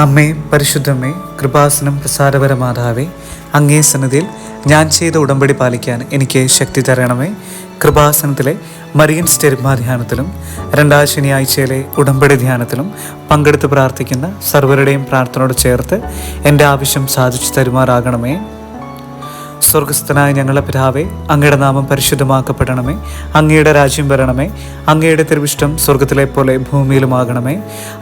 അമ്മേ, പരിശുദ്ധമ്മേ, കൃപാസനം പ്രസാരപരമാതാവേ, അങ്ങേ സന്നിധിയിൽ ഞാൻ ചെയ്ത ഉടമ്പടി പാലിക്കാൻ എനിക്ക് ശക്തി തരണമേ. കൃപാസനത്തിലെ മറിയൻ സ്റ്റെർമ ധ്യാനത്തിലും രണ്ടാം ശനിയാഴ്ചയിലെ ഉടമ്പടി ധ്യാനത്തിലും പങ്കെടുത്ത് പ്രാർത്ഥിക്കുന്ന സർവരുടെയും പ്രാർത്ഥനയോട് ചേർത്ത് എൻ്റെ ആവശ്യം സാധിച്ചു തരുമാറാകണമേ. സ്വർഗസ്ഥനായ ഞങ്ങളുടെ പിതാവേ, അങ്ങയുടെ നാമം പരിശുദ്ധമാക്കപ്പെടണമേ. അങ്ങയുടെ രാജ്യം വരണമേ. അങ്ങയുടെ തിരുവിഷ്ടം സ്വർഗത്തിലെ പോലെ ഭൂമിയിലുമാകണമേ.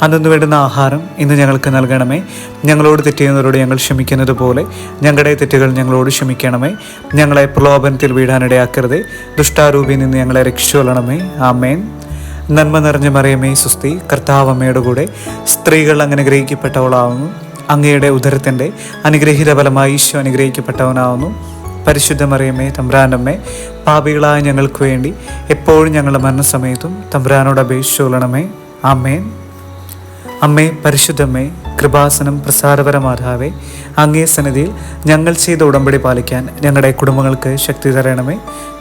അന്നു വേണ്ടുന്ന ആഹാരം ഇന്ന് ഞങ്ങൾക്ക് നൽകണമേ. ഞങ്ങളോട് തെറ്റിയുന്നവരോട് ഞങ്ങൾ ക്ഷമിക്കുന്നത് പോലെ ഞങ്ങളുടെ തെറ്റുകൾ ഞങ്ങളോട് ക്ഷമിക്കണമേ. ഞങ്ങളെ പ്രലോഭനത്തിൽ വീഴാനിടയാക്കരുതേ. ദുഷ്ടാരൂപിയിൽ നിന്ന് ഞങ്ങളെ രക്ഷിച്ചുകൊള്ളണമേ. ആമേൻ. നന്മ നിറഞ്ഞ മറിയമേ, സുസ്തി, കർത്താവ് അമ്മയുടെ കൂടെ സ്ത്രീകൾ അങ്ങ് അനുഗ്രഹിക്കപ്പെട്ടവളാവുന്നു. അങ്ങയുടെ ഉദരത്തിൻ്റെ അനുഗ്രഹീത ഫലമായി ഈശോ അനുഗ്രഹിക്കപ്പെട്ടവനാവുന്നു. പരിശുദ്ധ മറിയമ്മേ, തമ്പുരാനമ്മേ, പാപികളായ ഞങ്ങൾക്ക് വേണ്ടി എപ്പോഴും ഞങ്ങളുടെ മരണസമയത്തും തമ്പുരാനോട് അപേക്ഷിച്ചുകൊള്ളണമേ. ആമേൻ. അമ്മേ, പരിശുദ്ധമ്മേ, കൃപാസനം പ്രസാരപരമാതാവേ, അങ്ങേ സന്നിധിയിൽ ഞങ്ങൾ ചെയ്ത ഉടമ്പടി പാലിക്കാൻ ഞങ്ങളുടെ കുടുംബങ്ങൾക്ക് ശക്തി തരണമേ.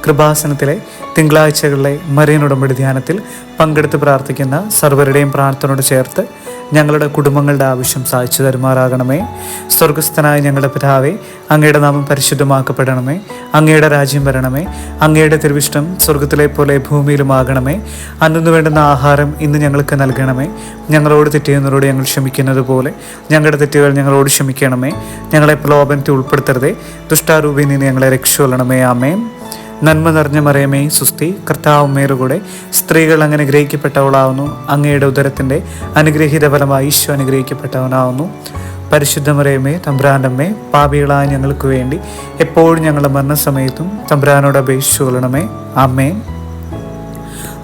കൃപാസനത്തിലെ തിങ്കളാഴ്ചകളിലെ മറിയൻ ഉടമ്പടി ധ്യാനത്തിൽ പങ്കെടുത്ത് പ്രാർത്ഥിക്കുന്ന സർവരുടെയും പ്രാർത്ഥനയോട് ചേർത്ത് ഞങ്ങളുടെ കുടുംബങ്ങളുടെ ആവശ്യം സാധിച്ചു തരുമാറാകണമേ. സ്വർഗസ്ഥനായ ഞങ്ങളുടെ പിതാവേ, അങ്ങയുടെ നാമം പരിശുദ്ധമാക്കപ്പെടണമേ. അങ്ങയുടെ രാജ്യം വരണമേ. അങ്ങയുടെ തിരുവിഷ്ടം സ്വർഗത്തിലെ പോലെ ഭൂമിയിലുമാകണമേ. അന്നു വേണ്ടുന്ന ആഹാരം ഇന്ന് ഞങ്ങൾക്ക് നൽകണമേ. ഞങ്ങളോട് തെറ്റിയുന്നവരോട് ഞങ്ങൾ ക്ഷമിക്കുന്നത് പോലെ ഞങ്ങളുടെ തെറ്റുകൾ ഞങ്ങളോട് ക്ഷമിക്കണമേ. ഞങ്ങളെ പ്രലോഭനത്തിൽ ഉൾപ്പെടുത്തരുതേ. ദുഷ്ടാരൂപിയിൽ നിന്ന് ഞങ്ങളെ രക്ഷിച്ചുകൊള്ളണമേ. ആമേൻ. നന്മ നിറഞ്ഞ മറിയമേ, സുസ്തി, കർത്താവ് അമ്മയുടെ കൂടെ സ്ത്രീകൾ അങ്ങ് അനുഗ്രഹിക്കപ്പെട്ടവളാവുന്നു. അങ്ങയുടെ ഉദരത്തിൻ്റെ അനുഗ്രഹീത ഫലമായി ഈശോ അനുഗ്രഹിക്കപ്പെട്ടവനാവുന്നു. പരിശുദ്ധ മറിയമേ, തമ്പുരാൻ്റെ അമ്മേ, പാപികളായ ഞങ്ങൾക്ക് വേണ്ടി എപ്പോഴും ഞങ്ങളുടെ മരണസമയത്തും തമ്പുരാനോട് അപേക്ഷിച്ചുകൊള്ളണമേ. ആമേൻ.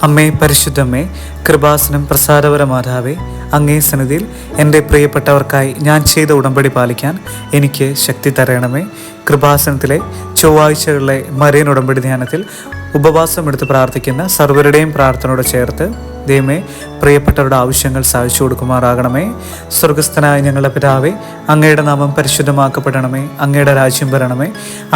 അമ്മേ, പരിശുദ്ധമ്മേ, കൃപാസനം പ്രസാദപരമാതാവേ, അങ്ങേ സന്നിധിയിൽ എൻ്റെ പ്രിയപ്പെട്ടവർക്കായി ഞാൻ ചെയ്ത ഉടമ്പടി പാലിക്കാൻ എനിക്ക് ശക്തി തരണമേ. കൃപാസനത്തിലെ ചൊവ്വാഴ്ചകളിലെ മറിയൻ ഉടമ്പടി ധ്യാനത്തിൽ ഉപവാസം എടുത്ത് പ്രാർത്ഥിക്കുന്ന സർവരുടെയും പ്രാർത്ഥനയോട് ചേർത്ത് ദൈവമേ, പ്രിയപ്പെട്ടവരുടെ ആവശ്യങ്ങൾ സാധിച്ചു കൊടുക്കുമാറാകണമേ. സ്വർഗസ്ഥനായ ഞങ്ങളുടെ പിതാവേ, അങ്ങയുടെ നാമം പരിശുദ്ധമാക്കപ്പെടണമേ. അങ്ങയുടെ രാജ്യം വരണമേ.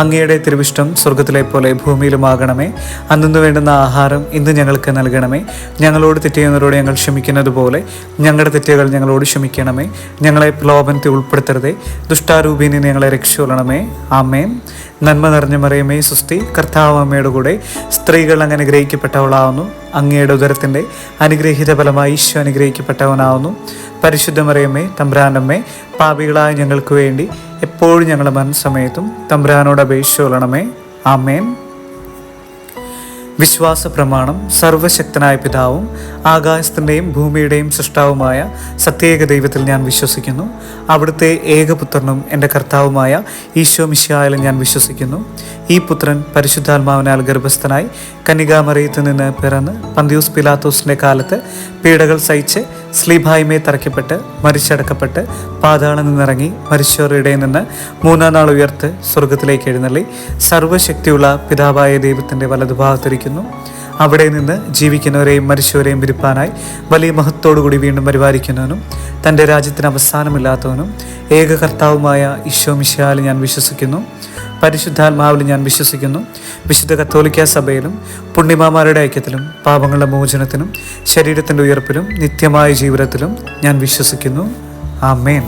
അങ്ങയുടെ തിരുവിഷ്ടം സ്വർഗത്തിലെ പോലെ ഭൂമിയിലുമാകണമേ. അന്നു വേണ്ടുന്ന ആഹാരം ഇന്ന് ഞങ്ങൾക്ക് നൽകണമേ. ഞങ്ങളോട് തെറ്റിയുന്നവരോട് ഞങ്ങൾ ക്ഷമിക്കുന്നത് പോലെ ഞങ്ങളുടെ തെറ്റുകൾ ഞങ്ങളോട് ക്ഷമിക്കണമേ. ഞങ്ങളെ പ്രലോഭനത്തിൽ ഉൾപ്പെടുത്തരുതേ. ദുഷ്ടാരൂപിയിൽ നിന്ന് ഞങ്ങളെ രക്ഷിച്ചുകൊള്ളണമേ. ആമേൻ. നന്മ നിറഞ്ഞ മറിയമേ, സുസ്തി, കർത്താവ് അമ്മയുടെ കൂടെ സ്ത്രീകൾ അങ്ങ് അനുഗ്രഹിക്കപ്പെട്ടവളാവുന്നു. അങ്ങയുടെ ഉദരത്തിൻ്റെ അനുഗ്രഹീത ഫലമായി ഈശോ അനുഗ്രഹിക്കപ്പെട്ടവനാവുന്നു. പരിശുദ്ധ മറിയമ്മേ, തമ്പുരാനമ്മേ, പാപികളായ ഞങ്ങൾക്ക് വേണ്ടി എപ്പോഴും ഞങ്ങളുടെ മരണസമയത്തും തമ്പുരാനോട് അപേക്ഷിച്ചുകൊള്ളണമേ. ആമേൻ. വിശ്വാസ പ്രമാണം. സർവശക്തനായ പിതാവും ആകാശത്തിൻ്റെയും ഭൂമിയുടെയും സൃഷ്ടാവുമായ സത്യേക ദൈവത്തിൽ ഞാൻ വിശ്വസിക്കുന്നു. അവിടുത്തെ ഏകപുത്രനും എൻ്റെ കർത്താവുമായ ഈശോ മിശിഹായിൽ ഞാൻ വിശ്വസിക്കുന്നു. ഈ പുത്രൻ പരിശുദ്ധാത്മാവിനാൽ ഗർഭസ്ഥനായി കന്യകാമറിയത്തിൽ നിന്ന് പിറന്ന് പന്തിയൂസ് പിലാത്തോസിൻ്റെ കാലത്ത് പീഡകൾ സഹിച്ച് സ്ലീബായ്മേ തറയ്ക്കപ്പെട്ട് മരിച്ചടക്കപ്പെട്ട് പാതാളം നിന്നിറങ്ങി മരിച്ചവരുടെ ഇടയിൽ നിന്ന് മൂന്നാം നാൾ ഉയർത്ത് സ്വർഗത്തിലേക്ക് എഴുന്നള്ളി സർവ്വശക്തിയുള്ള പിതാവായ ദൈവത്തിൻ്റെ വലതുഭാഗത്തിരിക്കുന്നു. അവിടെ നിന്ന് ജീവിക്കുന്നവരെയും മരിച്ചവരെയും വിരിപ്പാനായി വലിയ മഹത്വത്തോടുകൂടി വീണ്ടും പരിപാലിക്കുന്നവനും തൻ്റെ രാജ്യത്തിന് അവസാനമില്ലാത്തവനും ഏക കർത്താവുമായ ഈശോ മിശിഹായിൽ ഞാൻ വിശ്വസിക്കുന്നു. പരിശുദ്ധാത്മാവിൽ ഞാൻ വിശ്വസിക്കുന്നു. വിശുദ്ധ കത്തോലിക്ക സഭയിലും പുണ്യമാന്മാരുടെ ഐക്യത്തിലും പാപങ്ങളുടെ മോചനത്തിനും ശരീരത്തിൻ്റെ ഉയർപ്പിലും നിത്യമായ ജീവിതത്തിലും ഞാൻ വിശ്വസിക്കുന്നു. ആമേൻ.